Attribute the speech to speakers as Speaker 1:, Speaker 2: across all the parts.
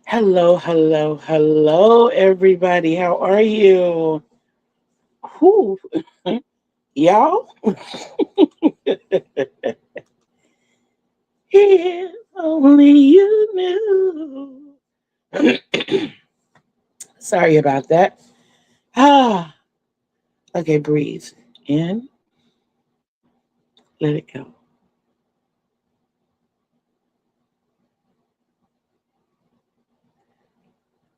Speaker 1: Hello, hello, hello, everybody. How are you? Whew. Y'all? If only you knew. Sorry about that. Ah, okay, breathe in, let it go.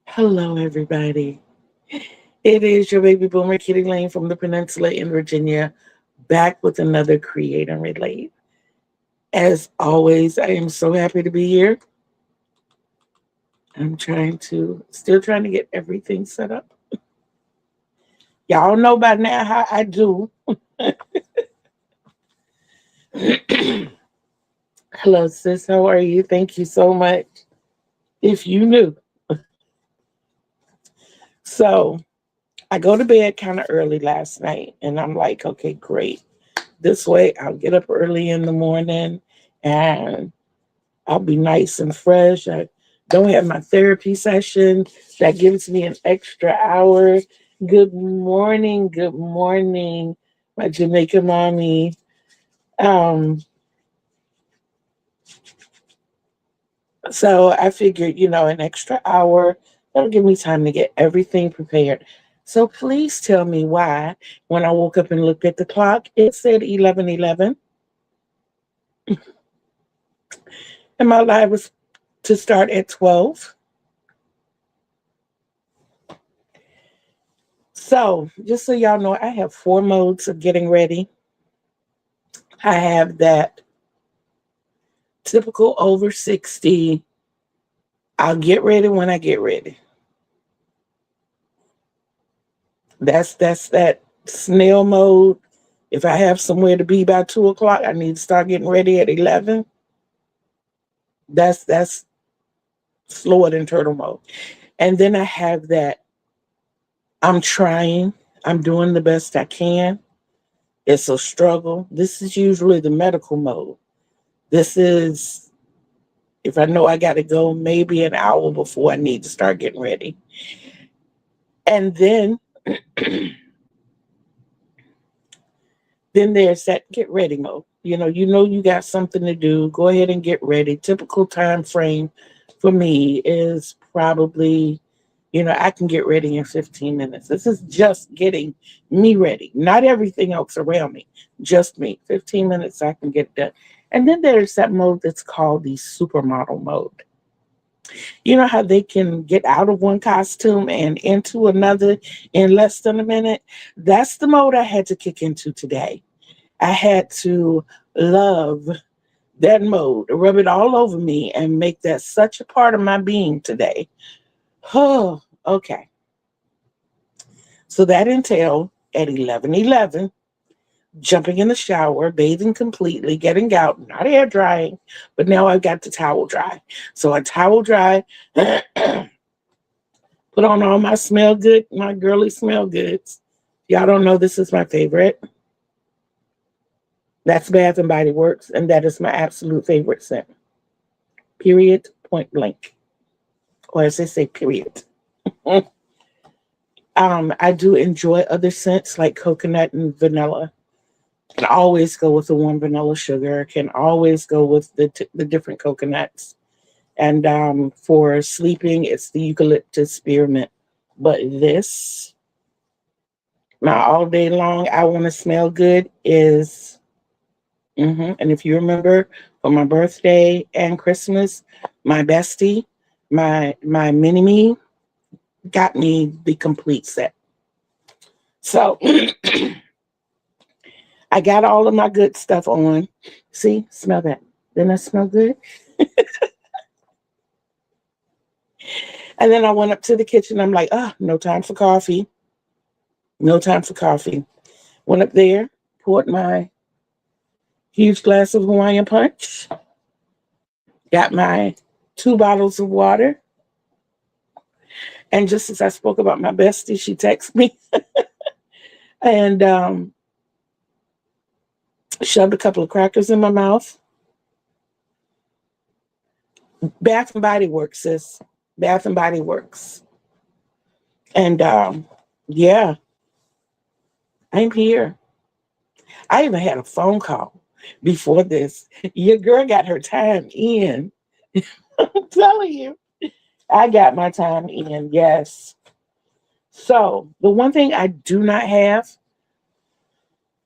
Speaker 1: Hello, everybody. It is your baby boomer, Kitty Lane from the Peninsula in Virginia, back with another Create and Relate. As always, I am so happy to be here. Still trying to get everything set up. Y'all know by now how I do. Hello, sis. How are you? Thank you so much. If you knew. So I go to bed kind of early last night, and I'm like, okay, great. This way I'll get up early in the morning and I'll be nice and fresh. I don't have my therapy session. That gives me an extra hour. Good morning, my Jamaican mommy. Um, So I figured, an extra hour, that'll give me time to get everything prepared. So please tell me why, when I woke up and looked at the clock, it said 11:11, and my live was to start at 12. So just so y'all know, I have four modes of getting ready. I have that typical over 60. I'll get ready when I get ready. That's that snail mode. If I have somewhere to be by 2 o'clock, I need to start getting ready at 11. That's slower than turtle mode. And then I have that I'm trying, I'm doing the best I can. It's a struggle. This is usually the medical mode. This is if I know I got to go maybe an hour before I need to start getting ready. And then then there's that get ready mode. You know you got something to do. Go ahead and get ready. Typical time frame for me is probably, I can get ready in 15 minutes. This is just getting me ready, not everything else around me, just me. 15 minutes, I can get it done. And then there's that mode that's called the supermodel mode. You know how they can get out of one costume and into another in less than a minute? That's the mode I had to kick into today. I had to love that mode, rub it all over me, and make that such a part of my being today. Oh, okay. So that entailed at 11:11, jumping in the shower, bathing completely, getting out, not air drying, but now I've got the towel dry. So I towel dry, put on all my smell good, my girly smell goods. Y'all don't know this is my favorite. That's Bath and Body Works, and that is my absolute favorite scent. Period, point blank. Or as they say, period. I do enjoy other scents like coconut and vanilla. Can always go with the warm vanilla sugar. Can always go with the different coconuts. And for sleeping, it's the eucalyptus spearmint. But this, my all day long, I want to smell good is. And if you remember, for my birthday and Christmas, my bestie, my mini me, got me the complete set. So I got all of my good stuff on. See, smell that. Didn't that smell good? And then I went up to the kitchen. I'm like, no time for coffee. No time for coffee. Went up there, poured my huge glass of Hawaiian punch, got my 2 bottles of water. And just as I spoke about my bestie, she texted me and shoved a couple of crackers in my mouth. Bath and Body Works, sis. Bath and Body Works. And yeah, I'm here. I even had a phone call before this. Your girl got her time in. I'm telling you, I got my time in. Yes. So the one thing I do not have,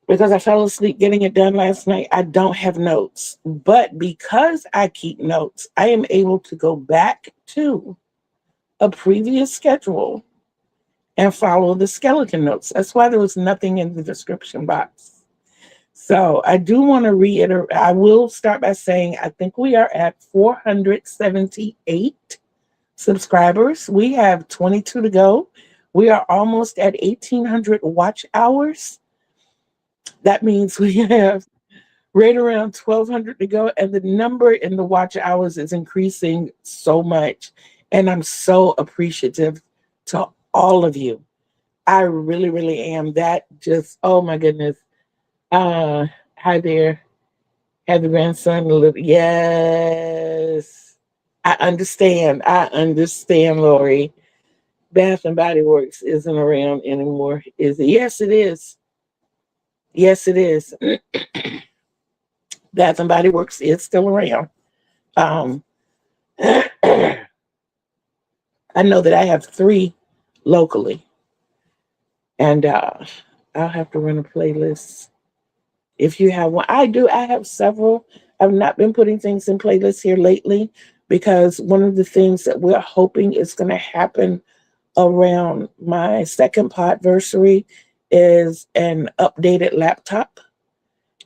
Speaker 1: because I fell asleep getting it done last night, I don't have notes. But because I keep notes, I am able to go back to a previous schedule and follow the skeleton notes. That's why there was nothing in the description box. So I do want to reiterate, I will start by saying I think we are at 478 subscribers. We have 22 to go. We are almost at 1,800 watch hours. That means we have right around 1,200 to go. And the number in the watch hours is increasing so much. And I'm so appreciative to all of you. I really, really am. That just, oh my goodness. Hi there. Have the grandson live. Yes. I understand. I understand, Lori. Bath and Body Works isn't around anymore, is it? Yes, it is. Yes, it is. Bath and Body Works is still around. Um, I know that I have 3 locally, and I'll have to run a playlist. If you have one, I do. I have several. I've not been putting things in playlists here lately because one of the things that we're hoping is going to happen around my second podversary is an updated laptop.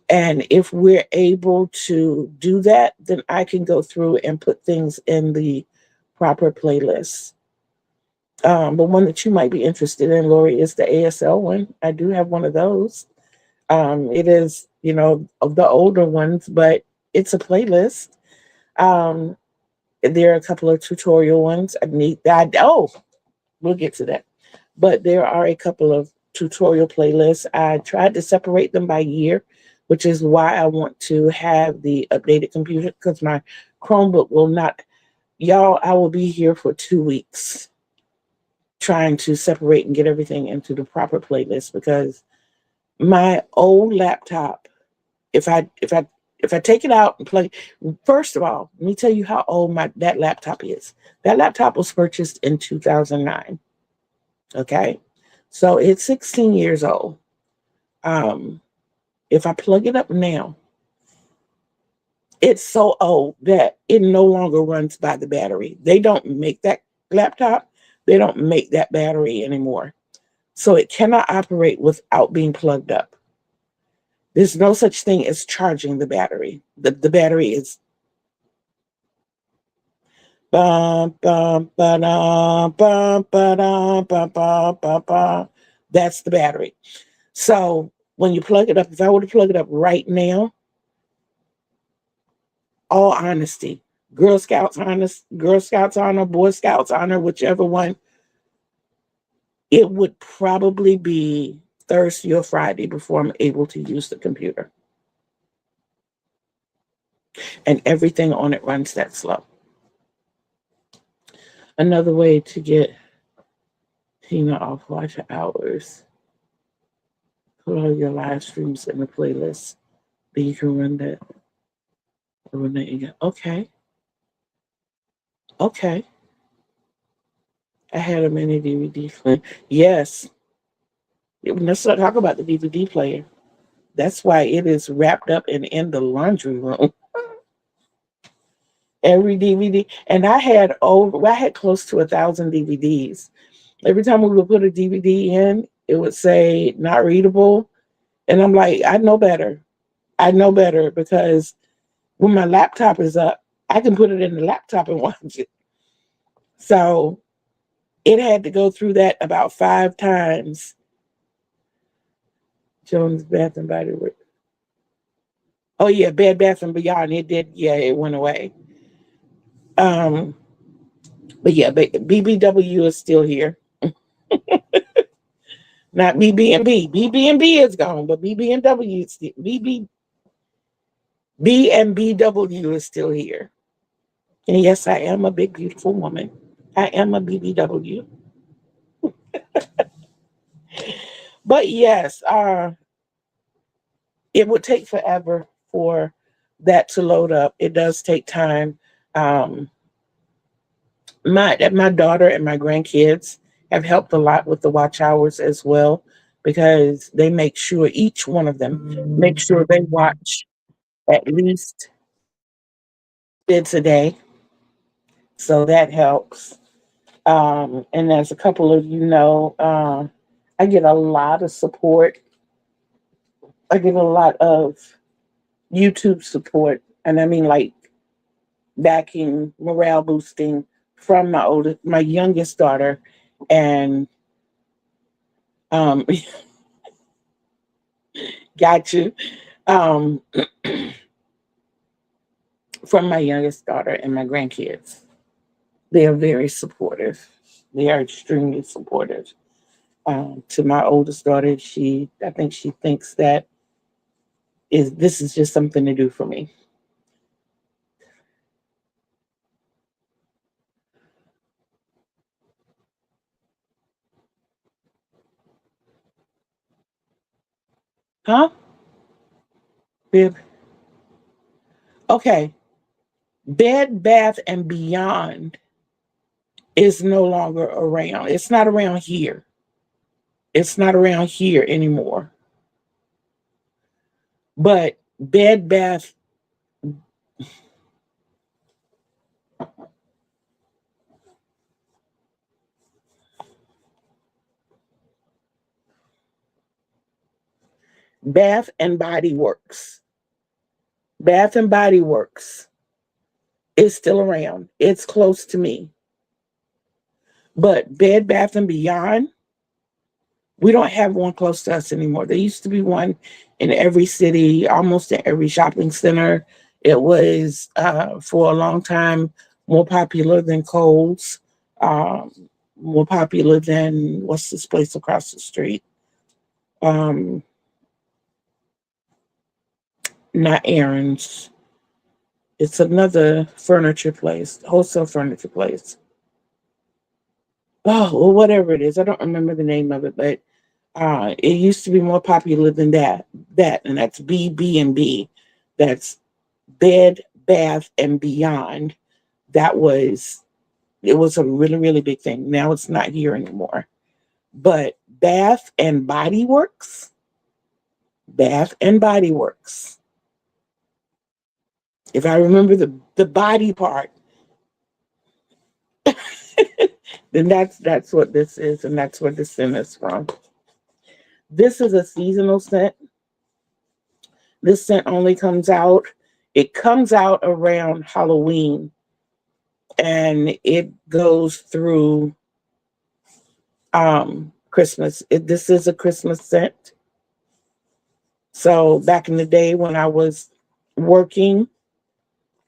Speaker 1: And if we're able to do that, then I can go through and put things in the proper playlist. But one that you might be interested in, Lori, is the ASL one. I do have one of those. It is, of the older ones, but it's a playlist. Um, there are a couple of tutorial ones. I need that. Oh, we'll get to that. But there are a couple of tutorial playlists. I tried to separate them by year, which is why I want to have the updated computer because my Chromebook will not. Y'all, I will be here for 2 weeks trying to separate and get everything into the proper playlist because my old laptop, if I take it out and plug, first of all, let me tell you how old that laptop is. That laptop was purchased in 2009. Okay, so it's 16 years old. If I plug it up now, it's so old that it no longer runs by the battery. They don't make that laptop. They don't make that battery anymore. So it cannot operate without being plugged up. There's no such thing as charging the battery. The battery is bum, bum, ba-dum, bum, ba-dum, bum, bum, bum, bum. That's the battery. So when you plug it up, if I were to plug it up right now, all honesty, Girl Scouts honor, Boy Scouts honor, whichever one, it would probably be Thursday or Friday before I'm able to use the computer. And everything on it runs that slow. Another way to get Tina off watch hours, put all your live streams in the playlist. Then you can run that. Okay. Okay. I had a mini DVD player. Yes. Let's not talk about the DVD player. That's why it is wrapped up and in the laundry room. Every DVD. And I had close to 1,000 DVDs. Every time we would put a DVD in, it would say not readable. And I'm like, I know better. I know better because when my laptop is up, I can put it in the laptop and watch it. So it had to go through that about 5 times. Jones Bath and Body Works. Oh yeah, Bed Bath and Beyond. It did. Yeah, it went away. But yeah, BBW is still here. Not BB&B. BB&B is gone, but BB&W is still, B and BW is still here. And yes, I am a big, beautiful woman. I am a BBW. But yes, it would take forever for that to load up. It does take time. Um, my daughter and my grandkids have helped a lot with the watch hours as well, because they make sure each one of them make sure they watch at least bits a day. So that helps. And as a couple of you know, I get a lot of support. I get a lot of YouTube support, and I mean like backing, morale boosting from my youngest daughter, and um, got you, um, from my youngest daughter and my grandkids. They are very supportive. They are extremely supportive. To my oldest daughter, I think she thinks that this is just something to do for me. Huh? Bib? Okay. Bed Bath and Beyond is no longer around. It's not around here. It's not around here anymore. But Bed Bath and Body Works. Bath and Body Works is still around. It's close to me. But Bed Bath and Beyond, we don't have one close to us anymore. There used to be one in every city, almost in every shopping center. It was for a long time more popular than Kohl's, um, more popular than what's this place across the street? Um, Not Aaron's. It's another furniture place, wholesale furniture place. Oh, well, whatever it is, I don't remember the name of it, but it used to be more popular than that. And that's B&B. That's Bed, Bath, and Beyond. That was it was a really really big thing. Now it's not here anymore. But Bath and Body Works. If I remember the body part, then that's what this is, and that's where the scent is from. This is a seasonal scent. This scent only comes out. It comes out around Halloween, and it goes through Christmas. This is a Christmas scent. So back in the day when I was working,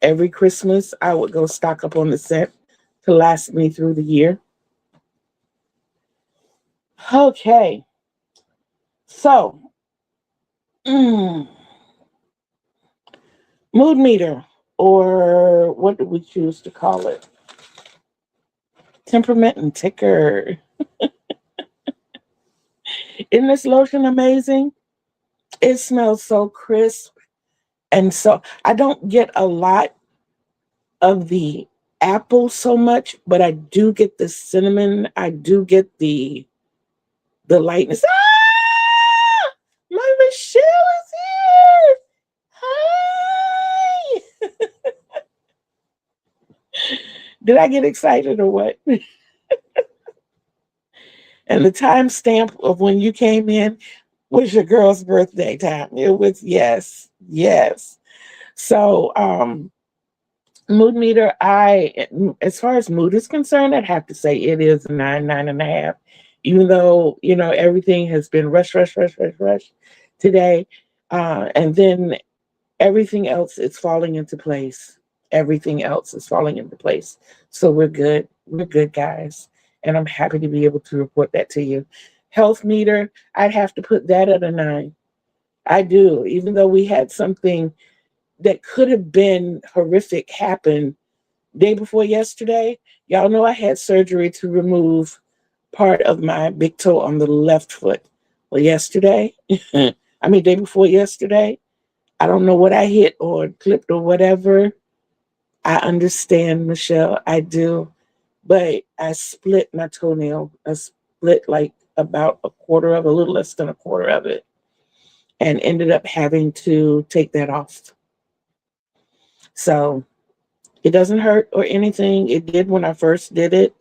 Speaker 1: every Christmas I would go stock up on the scent to last me through the year. Okay, so mm, mood meter, or what do we choose to call it? Temperament and ticker. Isn't this lotion amazing? It smells so crisp. And so I don't get a lot of the apple so much, but I do get the cinnamon. I do get the lightness. Ah! My Michelle is here. Hi. Did I get excited or what? And the timestamp of when you came in was your girl's birthday time. It was yes, yes. So mood meter, as far as mood is concerned, I'd have to say it is a 9.5. Even though, everything has been rush today. And then everything else is falling into place. Everything else is falling into place. So we're good. We're good, guys. And I'm happy to be able to report that to you. Health meter, I'd have to put that at a 9. I do, even though we had something that could have been horrific happen Day before yesterday, y'all know I had surgery to remove part of my big toe on the left foot. Well, yesterday, day before yesterday, I don't know what I hit or clipped or whatever. I understand, Michelle. I do. But I split my toenail. I split like about a quarter of, a little less than a quarter of it, and ended up having to take that off. So it doesn't hurt or anything. It did when I first did it,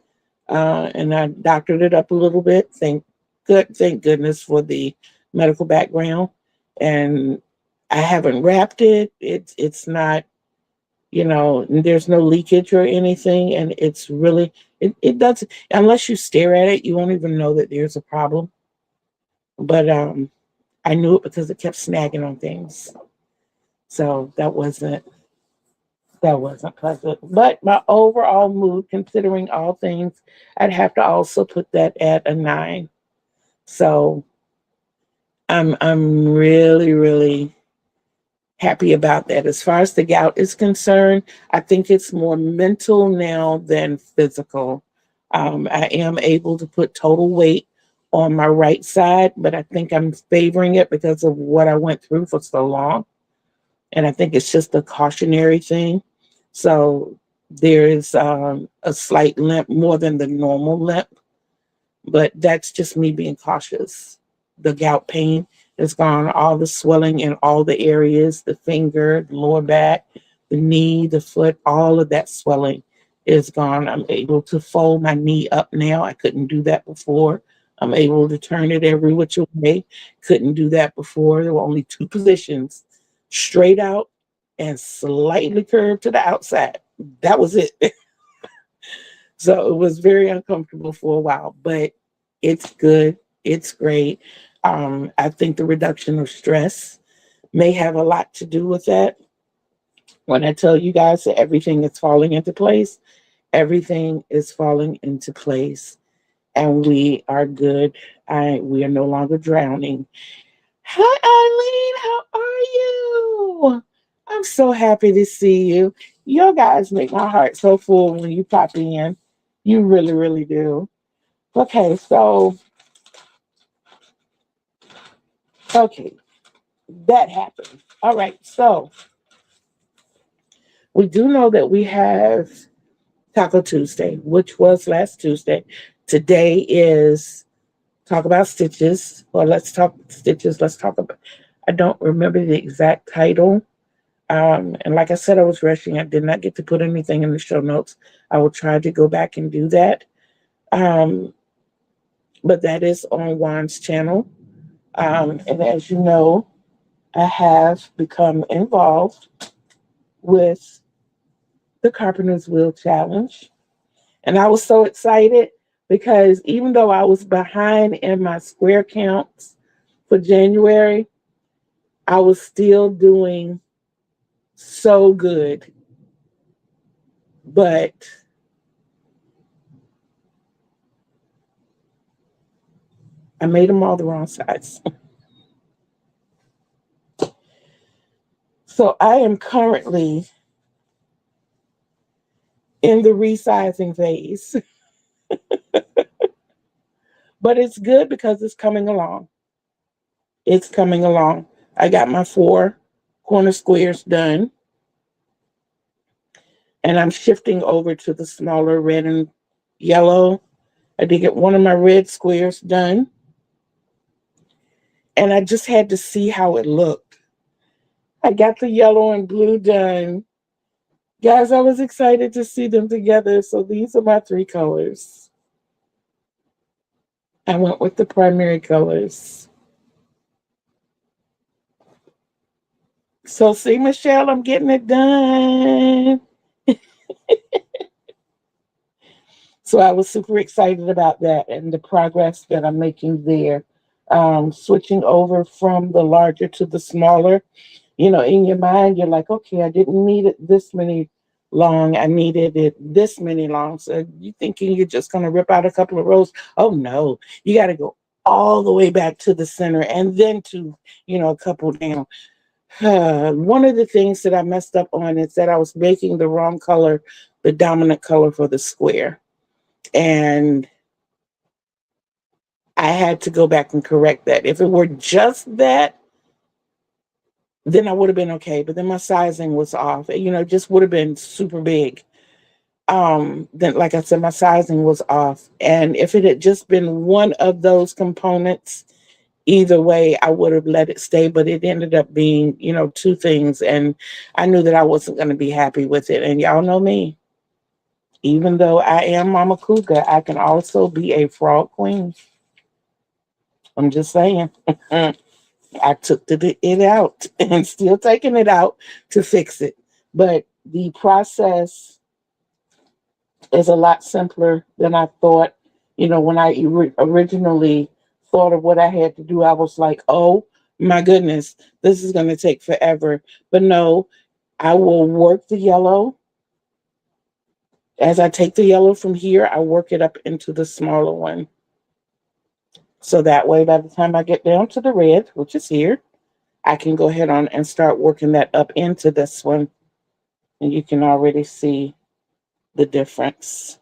Speaker 1: and I doctored it up a little bit. Thank goodness for the medical background. And I haven't wrapped it. It's not, there's no leakage or anything, and it's really it doesn't, unless you stare at it, you won't even know that there's a problem. But I knew it because it kept snagging on things. So that wasn't pleasant. But my overall mood, considering all things, I'd have to also put that at a 9. So I'm really, really happy about that. As far as the gout is concerned, I think it's more mental now than physical. I am able to put total weight on my right side, but I think I'm favoring it because of what I went through for so long. And I think it's just a cautionary thing. So there is a slight limp, more than the normal limp, but that's just me being cautious. The gout pain is gone, all the swelling in all the areas, the finger, the lower back, the knee, the foot, all of that swelling is gone. I'm able to fold my knee up now. I couldn't do that before. I'm able to turn it every which way. Couldn't do that before. There were only two positions: straight out and slightly curved to the outside. That was it. So it was very uncomfortable for a while, but it's good. It's great. I think the reduction of stress may have a lot to do with that. When I tell you guys that everything is falling into place, everything is falling into place, and we are good. We are no longer drowning. Hi, Eileen. How are you? I'm so happy to see you. You guys make my heart so full when you pop in. You really, really do. Okay, so, okay, that happened. All right, so we do know that we have Taco Tuesday, which was last Tuesday. Today is Talk About Stitches, or Let's Talk Stitches. Let's talk about, I don't remember the exact title. And like I said, I was rushing. I did not get to put anything in the show notes. I will try to go back and do that. Um, but that is on Juan's channel. And as you know, I have become involved with the Carpenter's Wheel Challenge. And I was so excited because even though I was behind in my square counts for January, I was still doing so good. But I made them all the wrong size. So I am currently in the resizing phase. But it's good because it's coming along. It's coming along. I got my 4 corner squares done, and I'm shifting over to the smaller red and yellow. I did get one of my red squares done, and I just had to see how it looked. I got the yellow and blue done. Guys, I was excited to see them together. So these are my 3 colors. I went with the primary colors. So see, Michelle, I'm getting it done. So I was super excited about that and the progress that I'm making there. Switching over from the larger to the smaller, in your mind, you're like, okay, I didn't need it this many long. I needed it this many long. So you thinking you're just going to rip out a couple of rows. Oh no, you got to go all the way back to the center and then to, a couple down. One of the things that I messed up on is that I was making the wrong color the dominant color for the square. And I had to go back and correct that. If it were just that, then I would have been okay. But then my sizing was off. Just would have been super big. Then, like I said, my sizing was off. And if it had just been one of those components, either way, I would have let it stay. But it ended up being, two things. And I knew that I wasn't going to be happy with it. And y'all know me. Even though I am Mama Cougar, I can also be a fraud queen. I'm just saying. I took it out and still taking it out to fix it. But the process is a lot simpler than I thought. When I originally thought of what I had to do, I was like, oh my goodness, this is going to take forever. But no, I will work the yellow. As I take the yellow from here, I work it up into the smaller one. So that way, by the time I get down to the red, which is here, I can go ahead on and start working that up into this one. And you can already see the difference.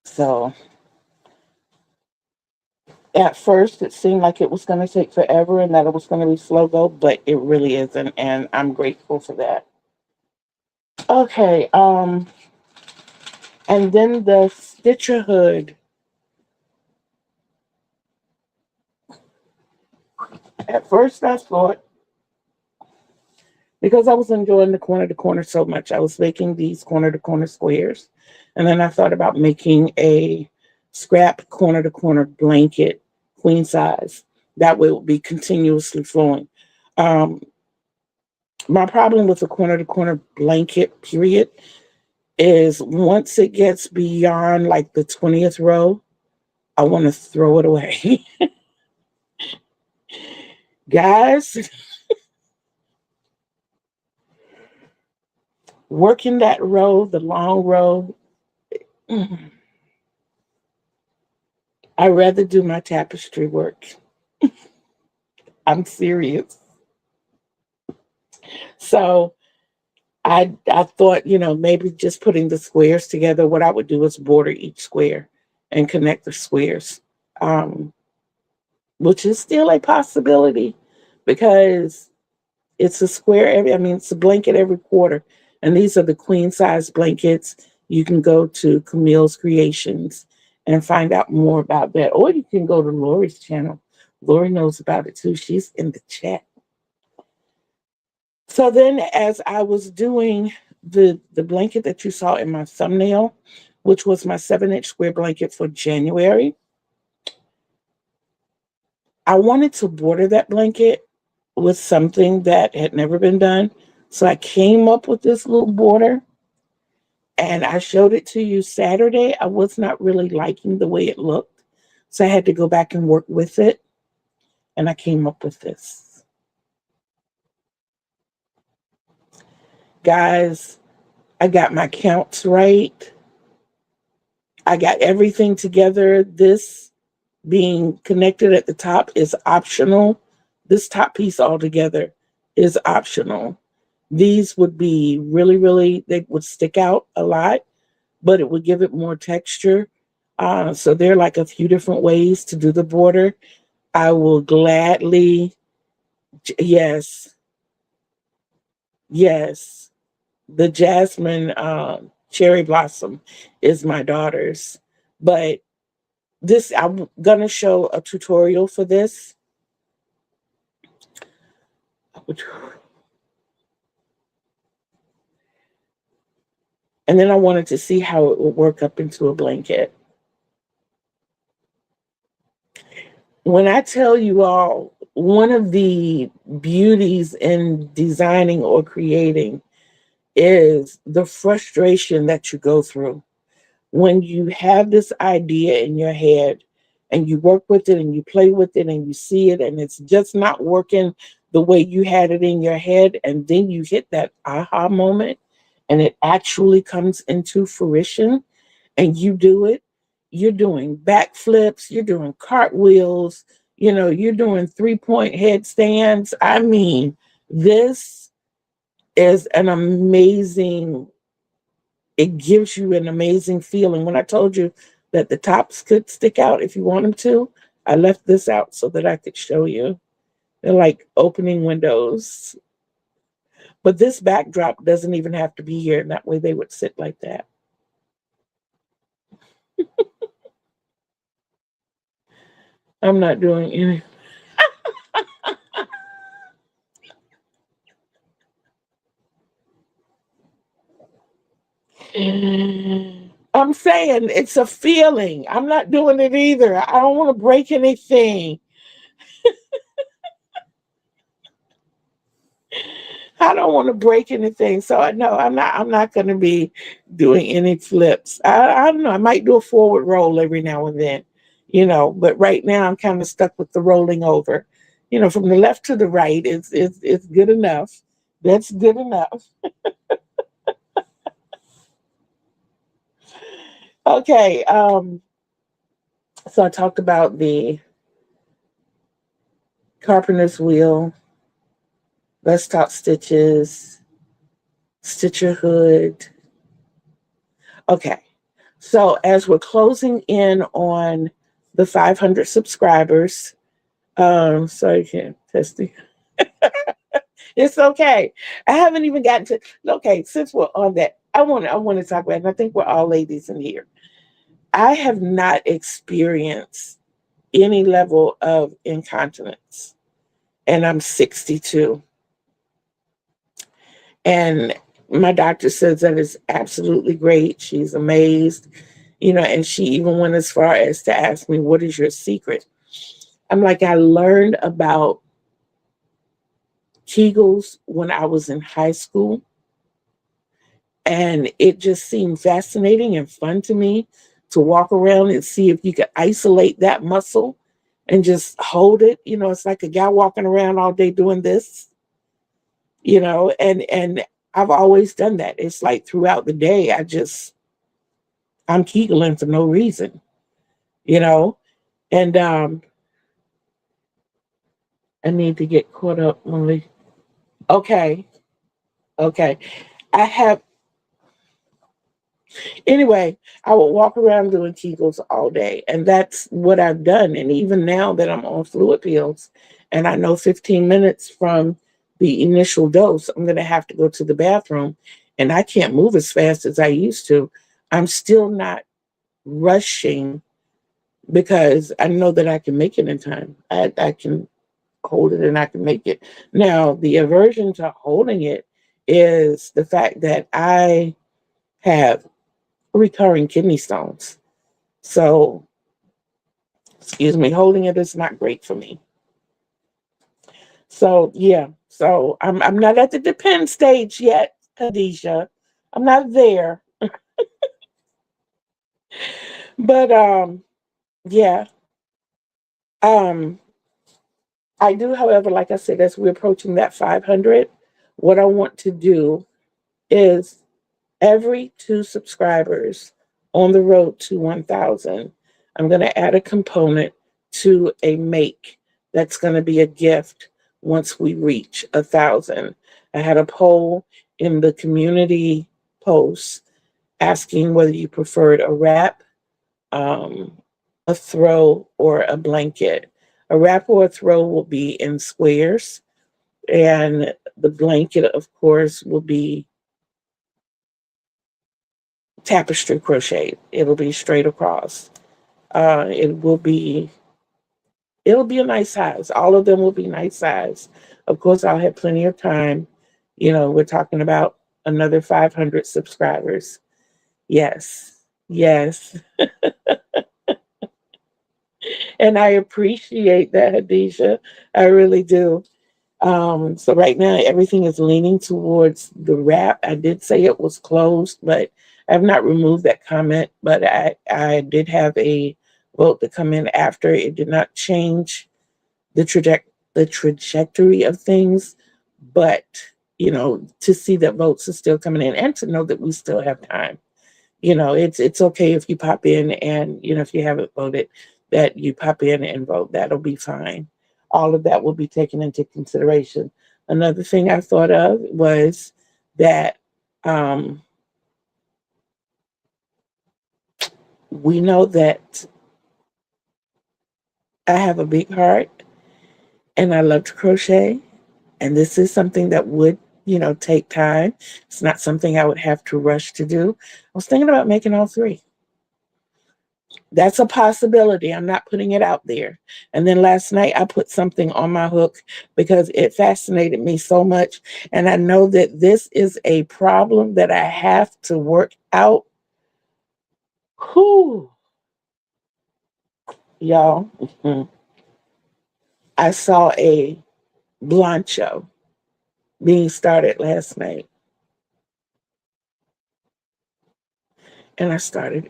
Speaker 1: So at first, it seemed like it was going to take forever and that it was going to be slow go, but it really isn't. And I'm grateful for that. Okay. And then the Stitcher hood. At first, I thought, because I was enjoying the corner to corner so much, I was making these corner to corner squares. And then I thought about making a scrap corner to corner blanket, queen size. That way it would be continuously flowing. Um, my problem with the corner to corner blanket, period, is once it gets beyond like the 20th row, I want to throw it away. Guys, working that row, the long row, I'd rather do my tapestry work. I'm serious. So I thought, maybe just putting the squares together, what I would do is border each square and connect the squares, um, which is still a possibility because it's a square it's a blanket every quarter. And these are the queen size blankets. You can go to Camille's Creations and find out more about that. Or you can go to Lori's channel. Lori knows about it too. She's in the chat. So then as I was doing the blanket that you saw in my thumbnail, which was my 7-inch square blanket for January, I wanted to border that blanket with something that had never been done. So I came up with this little border and I showed it to you Saturday. I was not really liking the way it looked. So I had to go back and work with it. And I came up with this. Guys, I got my counts right. I got everything together. This being connected at the top is optional. This top piece altogether is optional. These would be really, really, they would stick out a lot, but it would give it more texture. So there are like a few different ways to do the border. I will gladly, yes, yes. The Jasmine Cherry Blossom is my daughter's, but this, I'm gonna show a tutorial for this. And then I wanted to see how it would work up into a blanket. When I tell you all, one of the beauties in designing or creating is the frustration that you go through. When you have this idea in your head and you work with it and you play with it and you see it and it's just not working the way you had it in your head, and then you hit that aha moment and it actually comes into fruition and you do it, you're doing backflips, you're doing cartwheels, you're doing 3-point headstands. I mean, this is an amazing it gives you an amazing feeling. When I told you that the tops could stick out if you want them to, I left this out so that I could show you. They're like opening windows. But this backdrop doesn't even have to be here, and that way they would sit like that. I'm not doing any. I'm saying it's a feeling. I'm not doing it either. I don't want to break anything. I don't want to break anything. So I know I'm not going to be doing any flips. I don't know. I might do a forward roll every now and then, but right now I'm kind of stuck with the rolling over. From the left to the right, it's good enough. That's good enough. Okay. So I talked about the carpenter's wheel, let's talk stitches, stitcher hood. Okay. So as we're closing in on the 500 subscribers, sorry, can't testing. It's okay. I haven't even gotten to. Okay, since we're on that, I want to talk about. And I think we're all ladies in here. I have not experienced any level of incontinence, and I'm 62. And my doctor says that is absolutely great. She's amazed, and she even went as far as to ask me, "What is your secret?" I'm like, I learned about Kegels when I was in high school, and it just seemed fascinating and fun to me to walk around and see if you could isolate that muscle and just hold it. It's like a guy walking around all day doing this, and I've always done that. It's like throughout the day, I'm Kegelen for no reason, you know, and I need to get caught up, Molly. Okay, okay. I have Anyway, I would walk around doing Kegels all day, and that's what I've done. And even now that I'm on fluid pills, and I know 15 minutes from the initial dose, I'm going to have to go to the bathroom, and I can't move as fast as I used to. I'm still not rushing because I know that I can make it in time. I can hold it and I can make it. Now, the aversion to holding it is the fact that I have recurring kidney stones. So, excuse me, holding it is not great for me. So, yeah. So, I'm not at the depend stage yet, Khadijah. I'm not there. But yeah. Um I do, however, like I said, as we're approaching that 500, what I want to do is every 2 subscribers on the road to 1,000, I'm going to add a component to a make that's going to be a gift once we reach 1,000. I had a poll in the community post asking whether you preferred a wrap, um, a throw, or a blanket. A wrap or a throw will be in squares, and the blanket, of course, will be tapestry crochet. It'll be straight across. Uh, it will be it'll be a nice size. All of them will be nice size. Of course, I'll have plenty of time. We're talking about another 500 subscribers. Yes, yes, and I appreciate that, Hadisha. I really do. So right now everything is leaning towards the wrap. I did say it was closed, but I have not removed that comment. But I did have a vote to come in after. It did not change the trajectory of things, but to see that votes are still coming in and to know that we still have time. It's okay if you pop in and if you haven't voted, that you pop in and vote. That'll be fine. All of that will be taken into consideration. Another thing I thought of was that we know that I have a big heart and I love to crochet. And this is something that would, take time. It's not something I would have to rush to do. I was thinking about making all three. That's a possibility. I'm not putting it out there. And then last night I put something on my hook because it fascinated me so much. And I know that this is a problem that I have to work out. Whew, y'all. I saw a Blancho being started last night. And I started.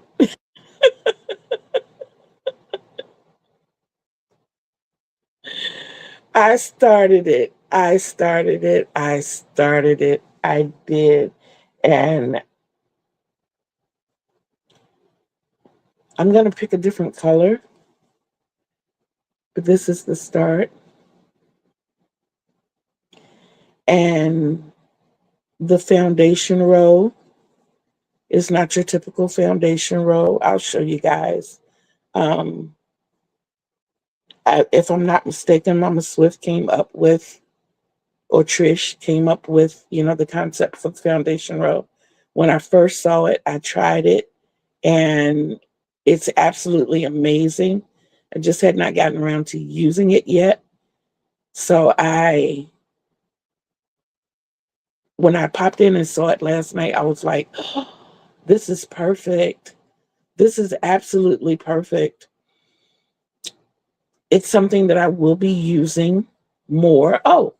Speaker 1: I started it. I started it. I started it. I did. And I'm going to pick a different color, but this is the start. And the foundation row is not your typical foundation row. I'll show you guys. Um, if I'm not mistaken, Mama Swift came up with, or Trish came up with, the concept for the foundation row. When I first saw it, I tried it and it's absolutely amazing. I just had not gotten around to using it yet. So when I popped in and saw it last night, I was like, oh, this is perfect. This is absolutely perfect. It's something that I will be using more. Oh,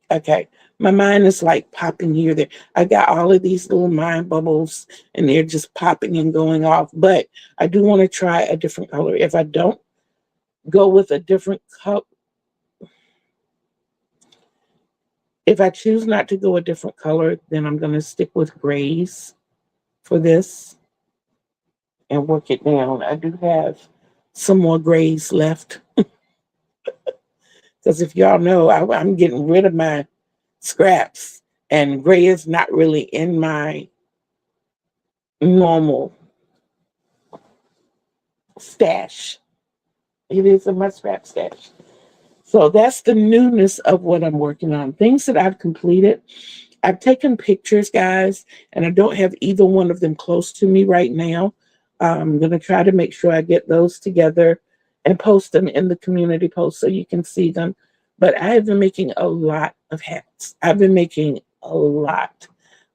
Speaker 1: okay. My mind is like popping here, there. I got all of these little mind bubbles and they're just popping and going off. But I do want to try a different color. If I don't go with a different color, if I choose not to go a different color, then I'm going to stick with grays for this and work it down. I do have some more grays left because if y'all know, I'm getting rid of my scraps and gray is not really in my normal stash. It is in my scrap stash. So that's the newness of what I'm working on. Things that I've completed. I've taken pictures, guys, and I don't have either one of them close to me right now. I'm going to try to make sure I get those together and post them in the community post so you can see them. But I have been making a lot of hats. I've been making a lot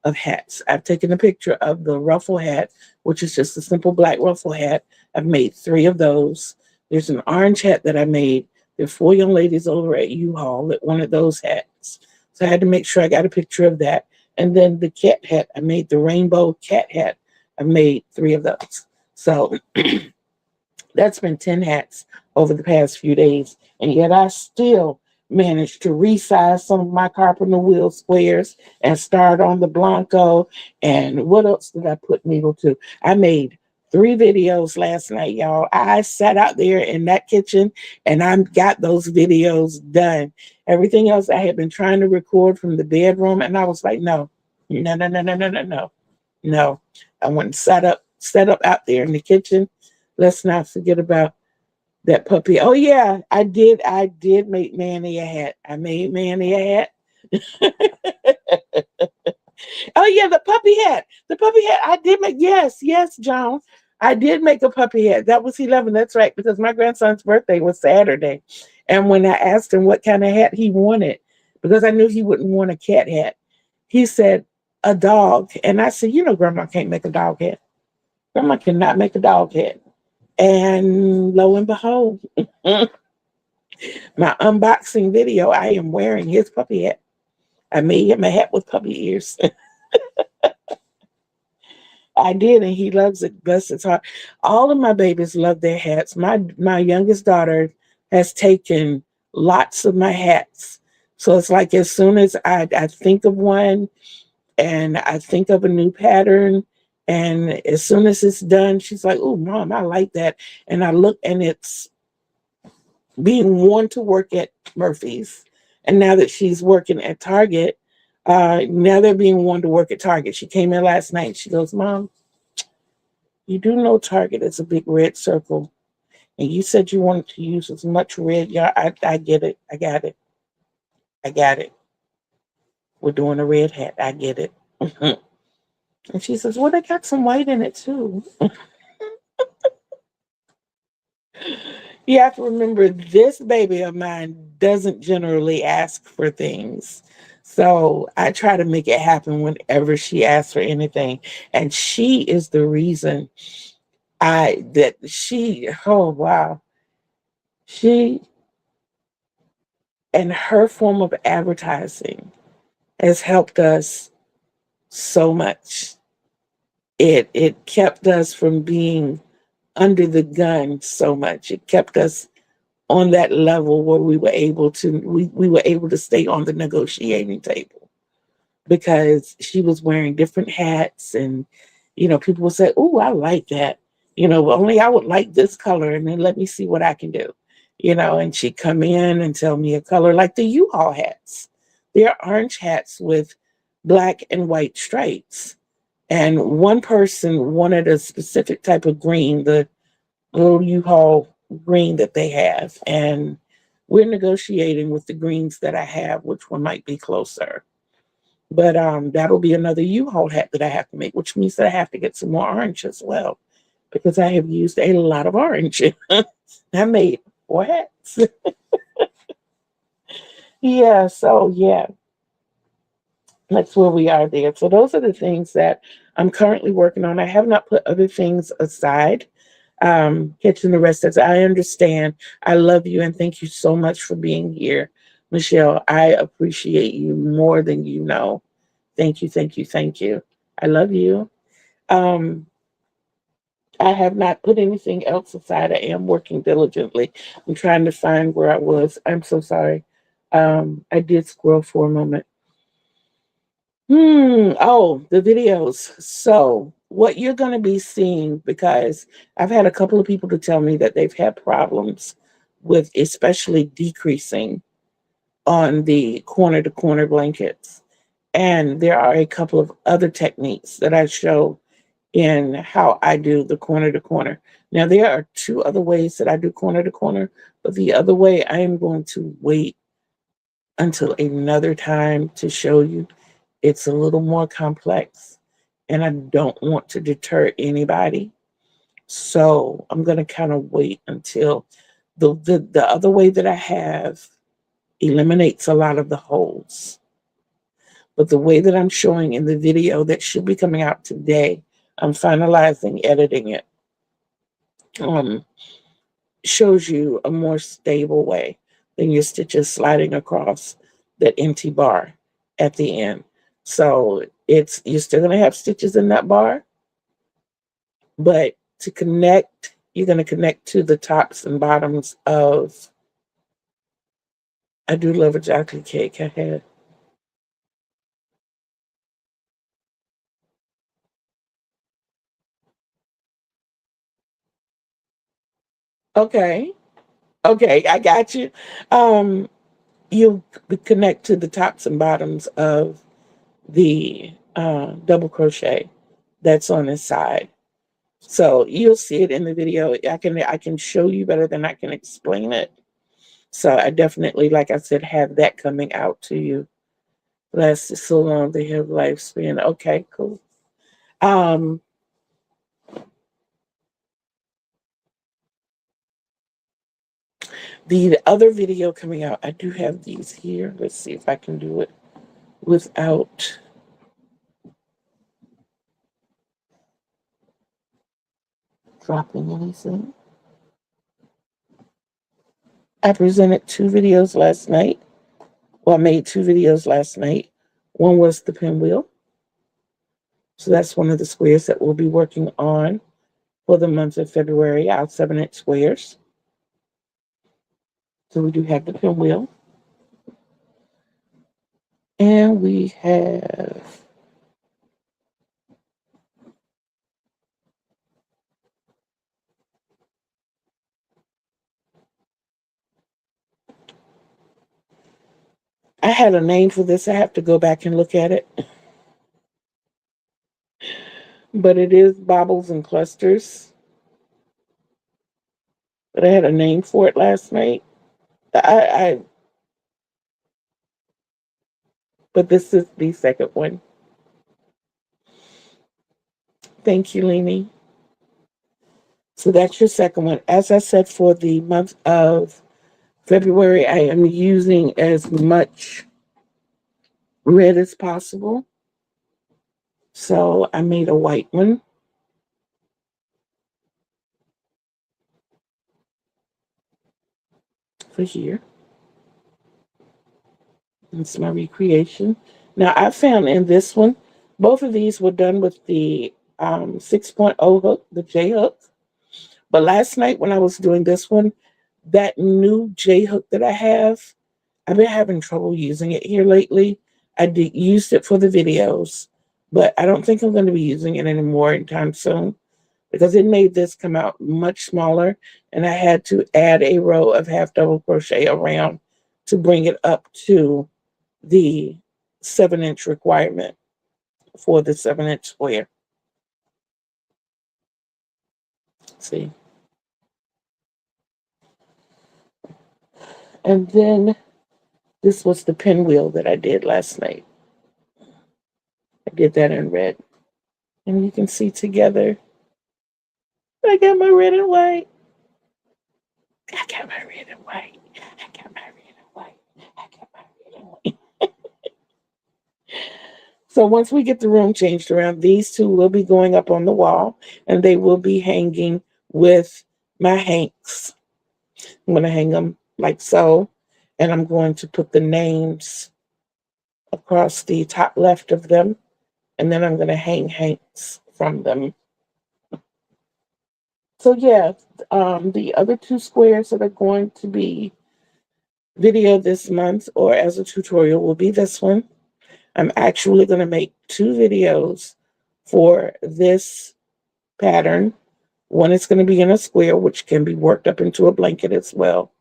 Speaker 1: of hats. I've taken a picture of the ruffle hat, which is just a simple black ruffle hat. I've made 3 of those. There's an orange hat that I made. There are 4 young ladies over at U-Haul that wanted those hats. So I had to make sure I got a picture of that. And then the cat hat, I made the rainbow cat hat. I made 3 of those. So that's been 10 hats over the past few days. And yet I still managed to resize some of my carpenter wheel squares and start on the Blanco. And what else did I put needle to? I made 3 videos last night, y'all. I sat out there in that kitchen and I got those videos done. Everything else I had been trying to record from the bedroom, and I was like, no. No. I went and set up out there in the kitchen. Let's not forget about that puppy. Oh yeah, I did make Manny a hat. I made Manny a hat. Oh yeah, the puppy hat. The puppy hat. I did make, yes, John. I did make a puppy hat. That was 11. That's right, because my grandson's birthday was Saturday. And when I asked him what kind of hat he wanted, because I knew he wouldn't want a cat hat, he said a dog. And I said, Grandma can't make a dog hat. Grandma cannot make a dog hat. And lo and behold, my unboxing video, I am wearing his puppy hat. I made him a hat with puppy ears. I did, and he loves it. Bless his heart. All of my babies love their hats. My youngest daughter has taken lots of my hats. So it's like as soon as I think of one and I think of a new pattern, and as soon as it's done, she's like, "Oh, Mom, I like that." And I look, and it's being worn to work at Murphy's. And now that she's working at Target, now they're being worn to work at Target. She came in last night. She goes, "Mom, You do know Target is a big red circle, and you said you wanted to use as much red. Yeah, I get it. I got it. I got it. We're doing a red hat. I get it. And she says, well, they got some white in it too. You have to remember this baby of mine doesn't generally ask for things. So I try to make it happen whenever she asks for anything. And she is the reason oh wow. She and her form of advertising has helped us so much. It kept us from being under the gun so much. It kept us on that level where we were able to stay on the negotiating table because she was wearing different hats, and people would say, oh, I like that, only I would like this color, and then let me see what I can do, and she'd come in and tell me a color like the U-Haul hats. They're orange hats with black and white stripes, and one person wanted a specific type of green, the little U-Haul green that they have. And we're negotiating with the greens that I have, which one might be closer. But that'll be another U-Haul hat that I have to make, which means that I have to get some more orange as well, because I have used a lot of orange. I made 4 hats. Yeah, so yeah, that's where we are there. So those are the things that I'm currently working on. I have not put other things aside. Catching the rest as I understand. I love you and thank you so much for being here, Michelle. I appreciate you more than you know. Thank you, thank you, thank you. I love you. Um, I have not put anything else aside. I am working diligently. I'm trying to find where I was. I'm so sorry. I did scroll for a moment. Oh, the videos. So, what you're going to be seeing, because I've had a couple of people to tell me that they've had problems with especially decreasing on the corner to corner blankets. And there are a couple of other techniques that I show in how I do the corner to corner. Now, there are 2 other ways that I do corner to corner, but the other way I am going to wait until another time to show you. It's a little more complex, and I don't want to deter anybody. So I'm going to kind of wait until the other way that I have eliminates a lot of the holes. But the way that I'm showing in the video that should be coming out today, I'm finalizing editing it. Um, Shows you a more stable way than your stitches sliding across that empty bar at the end. So you're still gonna have stitches in that bar, but to connect, you're gonna connect to the tops and bottoms of. I do love a chocolate cake. I had. Okay, okay, I got you. Um, you connect to the tops and bottoms of the double crochet that's on the side. So you'll see it in the video. I can show you better than I can explain it. So I definitely, like I said, have that coming out to you. Lasted so long, they have lifespan. Okay, cool. Um, the other video coming out, I do have these here. Let's see if I can do it without. Dropping anything. I presented 2 videos last night. Well, I made 2 videos last night. One was the pinwheel. So that's one of the squares that we'll be working on for the month of February, our 7-inch squares. So we do have the pinwheel. And we have I had a name for this. I have to go back and look at it. but it is bobbles and clusters. But I had a name for it last night. I but this is the second one. Thank you, Leni. So that's your second one. As I said, for the month of February, I am using as much red as possible. So I made a white one for here. It's my recreation. Now I found in this one, both of these were done with the 6.0 hook, the J hook. But last night when I was doing this one, that new J hook that I have, I've been having trouble using it here lately. I did used it for the videos, but I don't think I'm going to be using it anymore anytime soon because it made this come out much smaller, and I had to add a row of half double crochet around to bring it up to the 7-inch requirement for the 7-inch square. See, and then this was the pinwheel that I did last night. I did that in red, and you can see together. I got my red and white. I got my red and white. I got my red and white. I got my red and white. So once we get the room changed around, these two will be going up on the wall, and they will be hanging with my hanks. I'm going to hang them like so, and I'm going to put the names across the top left of them, and then I'm going to hang hanks from them. So yeah, the other two squares that are going to be video this month or as a tutorial will be this one. I'm actually going to make 2 videos for this pattern. One is going to be in a square, which can be worked up into a blanket as well.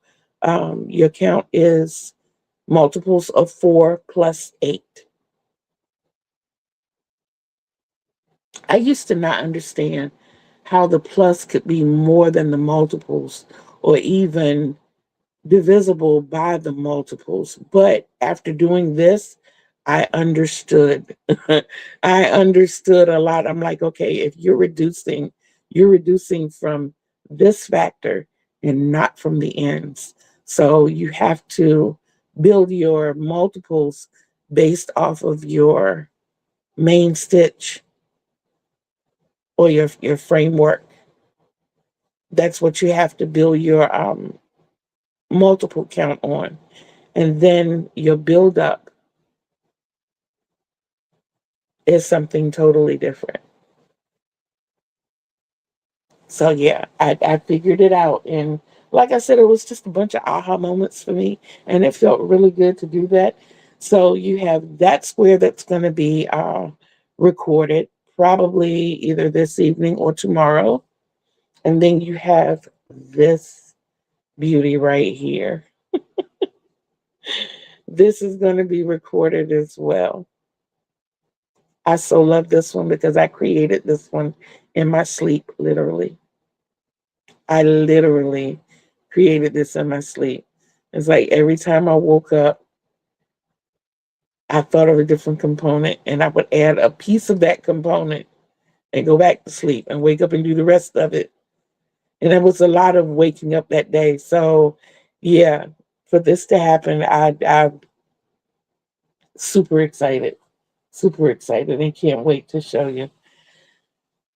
Speaker 1: Your count is multiples of 4 plus 8. I used to not understand how the plus could be more than the multiples or even divisible by the multiples. But after doing this, I understood. I understood a lot. I'm like, okay, if you're reducing from this factor and not from the ends. So you have to build your multiples based off of your main stitch or your framework. That's what you have to build your multiple count on. And then your build up is something totally different. So yeah, I figured it out. And like I said, it was just a bunch of aha moments for me. And it felt really good to do that. So you have that square that's going to be recorded probably either this evening or tomorrow. And then you have this beauty right here. This is going to be recorded as well. I so love this one because I created this one in my sleep, literally. I literally created this in my sleep. It's like every time I woke up, I thought of a different component and I would add a piece of that component and go back to sleep and wake up and do the rest of it. And it was a lot of waking up that day. So, yeah, for this to happen, I'm super excited, and can't wait to show you.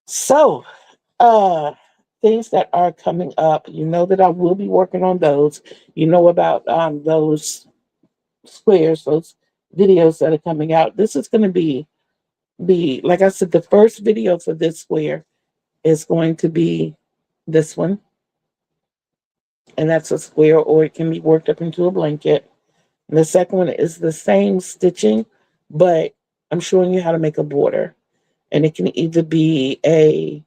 Speaker 1: So, uh, things that are coming up, you know that I will be working on those. You know about those squares, those videos that are coming out. This is going to be like I said, the first video for this square is going to be this one, and that's a square, or it can be worked up into a blanket. And the second one is the same stitching, but I'm showing you how to make a border, and it can either be a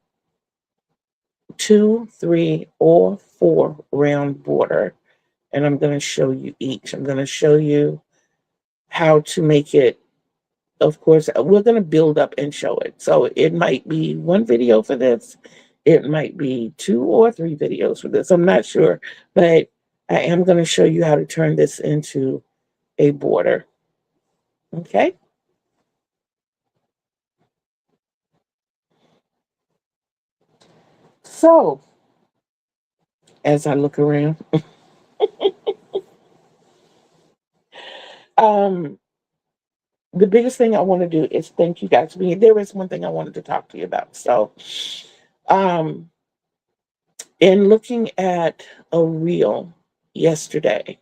Speaker 1: 2, 3, or 4 round border. And I'm going to show you each. I'm going to show you how to make it of course, we're going to build up and show it. So it might be one video for this. It might be 2 or 3 videos for this. I'm not sure, but I am going to show you how to turn this into a border. Okay. So as I look around, um, the biggest thing I want to do is thank you guys for being. There is one thing I wanted to talk to you about. So, um, in looking at a reel yesterday,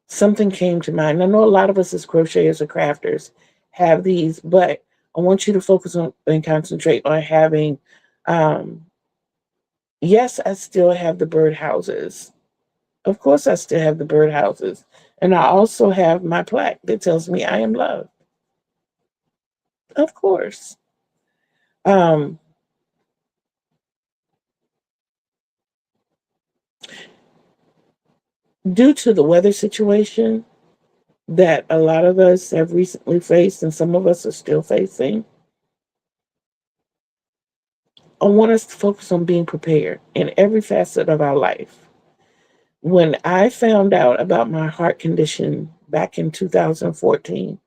Speaker 1: something came to mind. I know a lot of us as crocheters or crafters have these, but I want you to focus on and concentrate on having. Um, yes, I still have the bird houses. Of course, I still have the bird houses, and I also have my plaque that tells me I am loved. Of course. Um, Due to the weather situation that a lot of us have recently faced, and some of us are still facing, I want us to focus on being prepared in every facet of our life. When I found out about my heart condition back in 2014,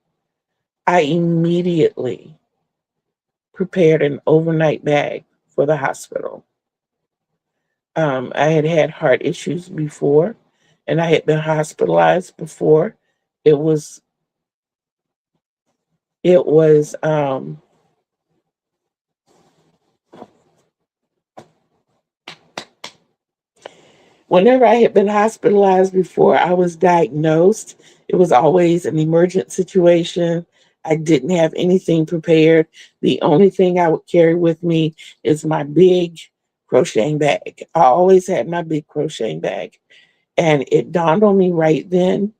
Speaker 1: I immediately prepared an overnight bag for the hospital. I had had heart issues before, and I had been hospitalized before. It was it was whenever I had been hospitalized before I was diagnosed, it was always an emergent situation. I didn't have anything prepared. The only thing I would carry with me is my big crocheting bag. I always had my big crocheting bag. And it dawned on me right then,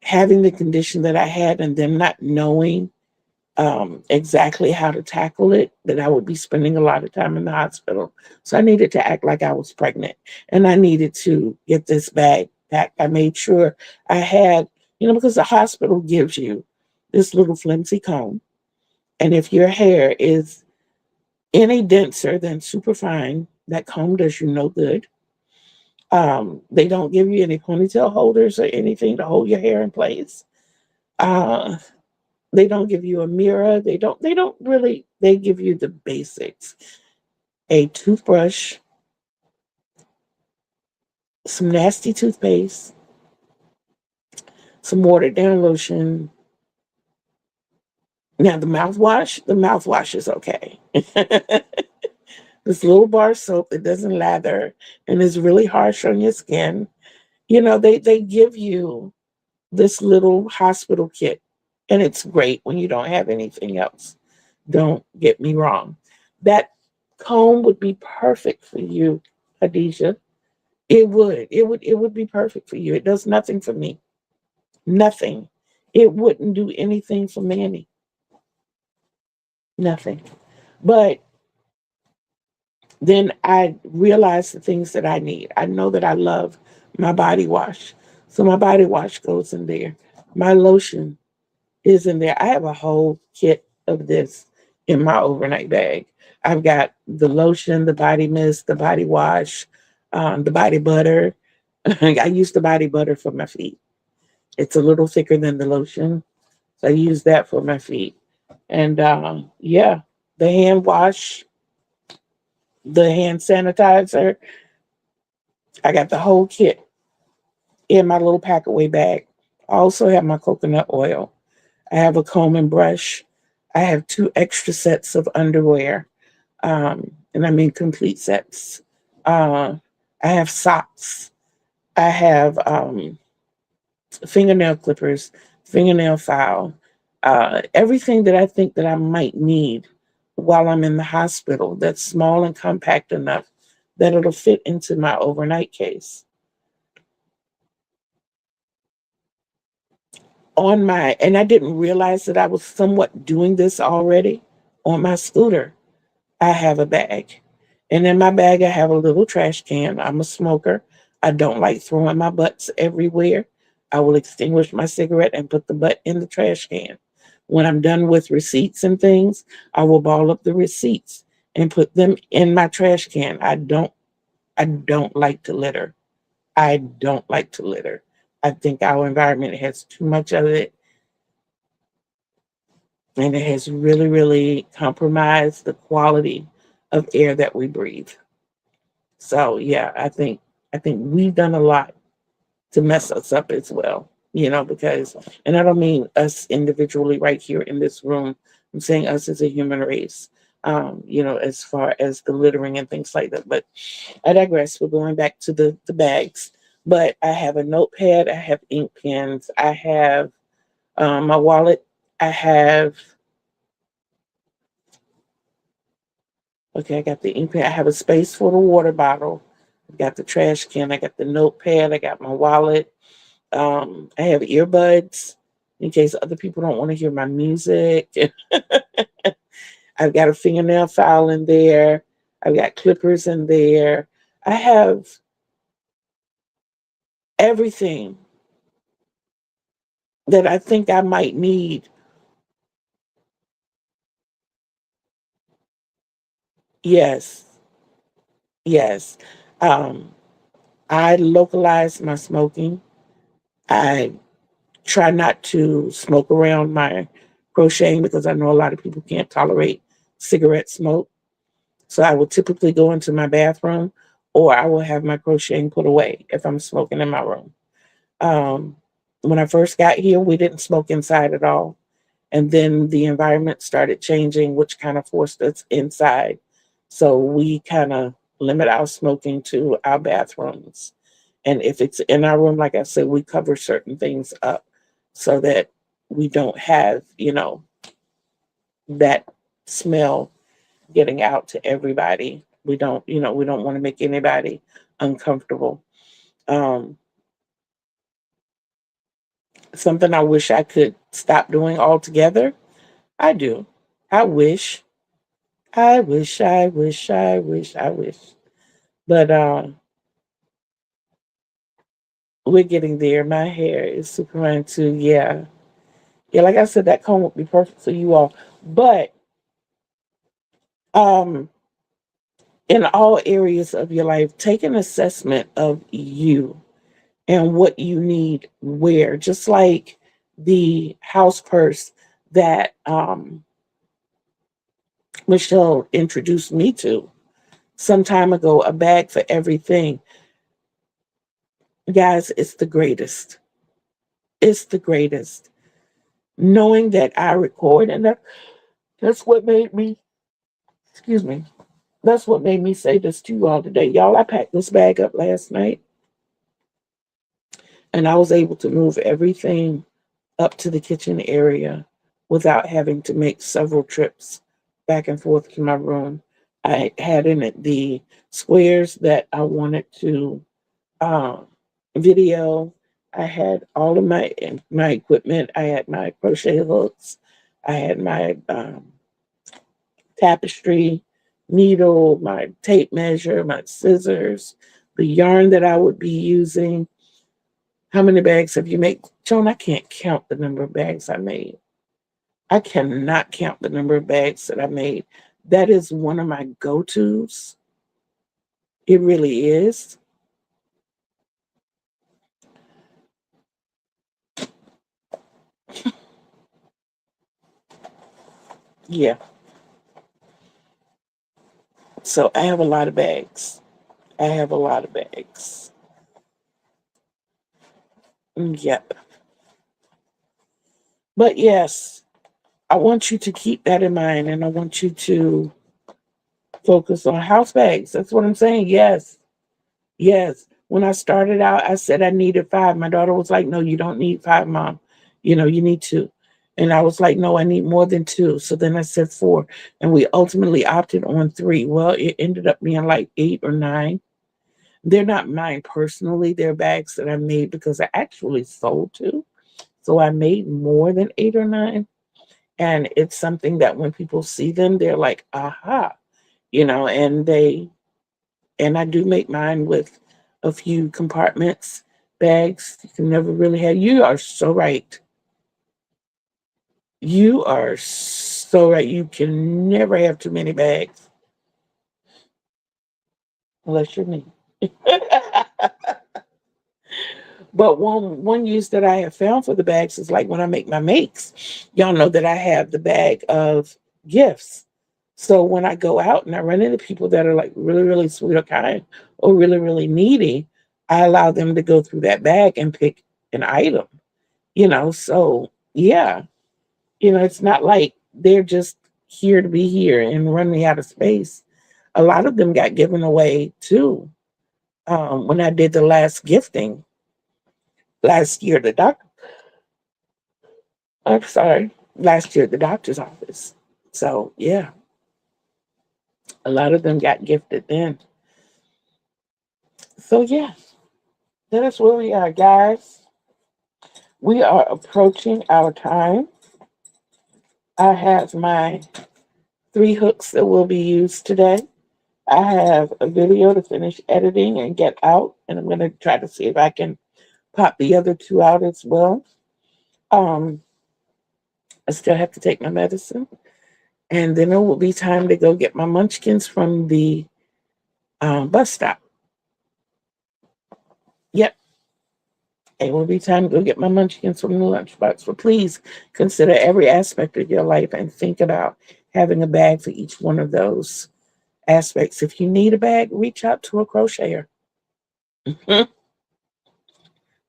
Speaker 1: having the condition that I had and them not knowing exactly how to tackle it, that I would be spending a lot of time in the hospital. So I needed to act like I was pregnant, and I needed to get this bag packed. I made sure I had, because the hospital gives you this little flimsy comb. And if your hair is any denser than superfine, that comb does you no good. They don't give you any ponytail holders or anything to hold your hair in place. Uh, They don't give you a mirror. They don't really, they give you the basics. A toothbrush, some nasty toothpaste, some watered down lotion. Now the mouthwash is okay. This little bar soap that doesn't lather and is really harsh on your skin. They give you this little hospital kit, and it's great when you don't have anything else. Don't get me wrong. That comb would be perfect for you, Khadijah. It would be perfect for you. It does nothing for me. Nothing. It wouldn't do anything for Manny. Nothing. But then I realize the things that I need. I know that I love my body wash. So my body wash goes in there. My lotion is in there. I have a whole kit of this in my overnight bag. I've got the lotion, the body mist, the body wash, the body butter. I use the body butter for my feet. It's a little thicker than the lotion. So I use that for my feet. And yeah, the hand wash, the hand sanitizer. I got the whole kit in my little pack away bag. I also have my coconut oil. I have a comb and brush. I have 2 extra sets of underwear, and I mean complete sets. Uh, I have socks. I have fingernail clippers, fingernail file, everything that I think that I might need while I'm in the hospital that's small and compact enough that it'll fit into my overnight case. And I didn't realize that I was somewhat doing this already. On my scooter, I have a bag. And in my bag, I have a little trash can. I'm a smoker. I don't like throwing my butts everywhere. I will extinguish my cigarette and put the butt in the trash can. When I'm done with receipts and things, I will ball up the receipts and put them in my trash can. I don't like to litter. I don't like to litter. I think our environment has too much of it, and it has really, really compromised the quality of air that we breathe. So yeah, I think we've done a lot to mess us up as well. Because, and I don't mean us individually right here in this room. I'm saying us as a human race. As far as the littering and things like that. But I digress. We're going back to the bags. But I have a notepad. I have ink pens. I have my wallet. I have, okay, I got the ink pen. I have a space for the water bottle. I got the trash can. I got the notepad. I got my wallet. I have earbuds in case other people don't want to hear my music. I've got a fingernail file in there. I've got clippers in there. I have everything that I think I might need. Yes, yes. Um, I localize my smoking. I try not to smoke around my crocheting because I know a lot of people can't tolerate cigarette smoke. So I will typically go into my bathroom, or I will have my crocheting put away if I'm smoking in my room. Um, when I first got here, we didn't smoke inside at all. And then the environment started changing, which kind of forced us inside. So we kind of limit our smoking to our bathrooms. And if it's in our room, like I said, we cover certain things up so that we don't have, that smell getting out to everybody. We don't want to make anybody uncomfortable. Um, Something I wish I could stop doing altogether. I do. I wish. I wish. I wish. I wish. I wish. But we're getting there. My hair is Superman too. Yeah. Yeah. Like I said, that comb would be perfect for you all. But um, in all areas of your life, take an assessment of you and what you need where. Just like the house purse that Michelle introduced me to some time ago, a bag for everything. Guys, it's the greatest. It's the greatest. Knowing that I record, and that's what made me, excuse me, that's what made me say this to you all today. Y'all, I packed this bag up last night and I was able to move everything up to the kitchen area without having to make several trips back and forth to my room. I had in it the squares that I wanted to um, video. I had all of my equipment. I had my crochet hooks. I had my tapestry needle, my tape measure, my scissors, the yarn that I would be using. How many bags have you made? Joan, I can't count the number of bags I made. I cannot count the number of bags that I made. That is one of my go tos. It really is. Yeah. So I have a lot of bags. I have a lot of bags. Yep. But yes, I want you to keep that in mind and I want you to focus on house bags. That's what I'm saying. Yes. Yes. When I started out, I said I needed five. My daughter was like, no, you don't need five, mom. You need two. And I was like, no, I need more than two. So then I said four. And we ultimately opted on three. Well, it ended up being like 8 or 9. They're not mine personally. They're bags that I made because I actually sold two. So I made more than 8 or 9. And it's something that when people see them, they're like, aha, and I do make mine with a few compartments, bags. You can never really have, you are so right. You are so right. You can never have too many bags unless you're me. But one use that I have found for the bags is like when I make my makes. Y'all know that I have the bag of gifts. So when I go out and I run into people that are like really, really sweet or kind or really, really needy, I allow them to go through that bag and pick an item. So yeah, it's not like they're just here to be here and run me out of space. A lot of them got given away too. When I did the last gifting last year, I'm sorry, last year at the doctor's office. So yeah, a lot of them got gifted then. So yeah, that is where we are, guys. We are approaching our time. I have my 3 hooks that will be used today. I have a video to finish editing and get out, and I'm going to try to see if I can pop the other 2 out as well. Um, I still have to take my medicine, and then it will be time to go get my munchkins from the bus stop. Yep, it will be time to go get my munchkins from the lunchbox. So please consider every aspect of your life and think about having a bag for each one of those aspects. If you need a bag, reach out to a crocheter.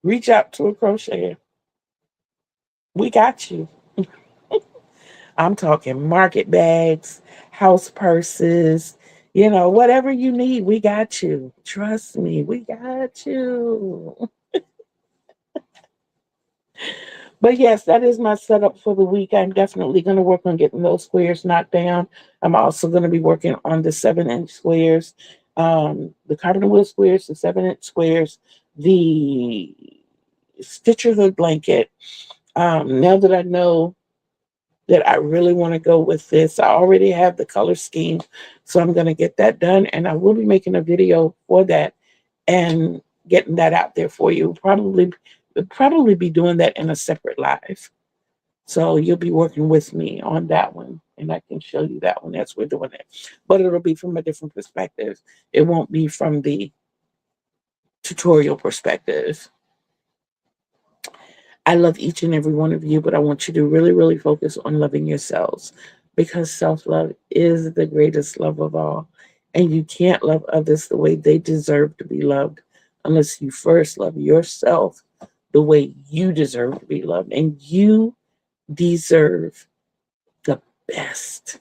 Speaker 1: Reach out to a crocheter. We got you. I'm talking market bags, house purses, whatever you need, we got you. Trust me, we got you. But yes, that is my setup for the week. I'm definitely going to work on getting those squares knocked down. I'm also going to be working on the 7-inch squares, the carbon wood squares, the 7-inch squares, the Stitcher hood blanket. Now that I know that I really want to go with this, I already have the color scheme, so I'm going to get that done, and I will be making a video for that and getting that out there for you. Probably be doing that in a separate live. So you'll be working with me on that one, and I can show you that one as we're doing it. But it'll be from a different perspective. It won't be from the tutorial perspective. I love each and every one of you, but I want you to really, really focus on loving yourselves, because self-love is the greatest love of all. And you can't love others the way they deserve to be loved unless you first love yourself the way you deserve to be loved. And you deserve the best.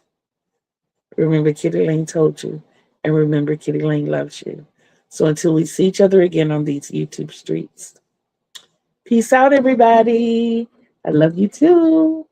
Speaker 1: Remember, Kitty Lane told you, and remember, Kitty Lane loves you. So until we see each other again on these YouTube streets, peace out, everybody. I love you too.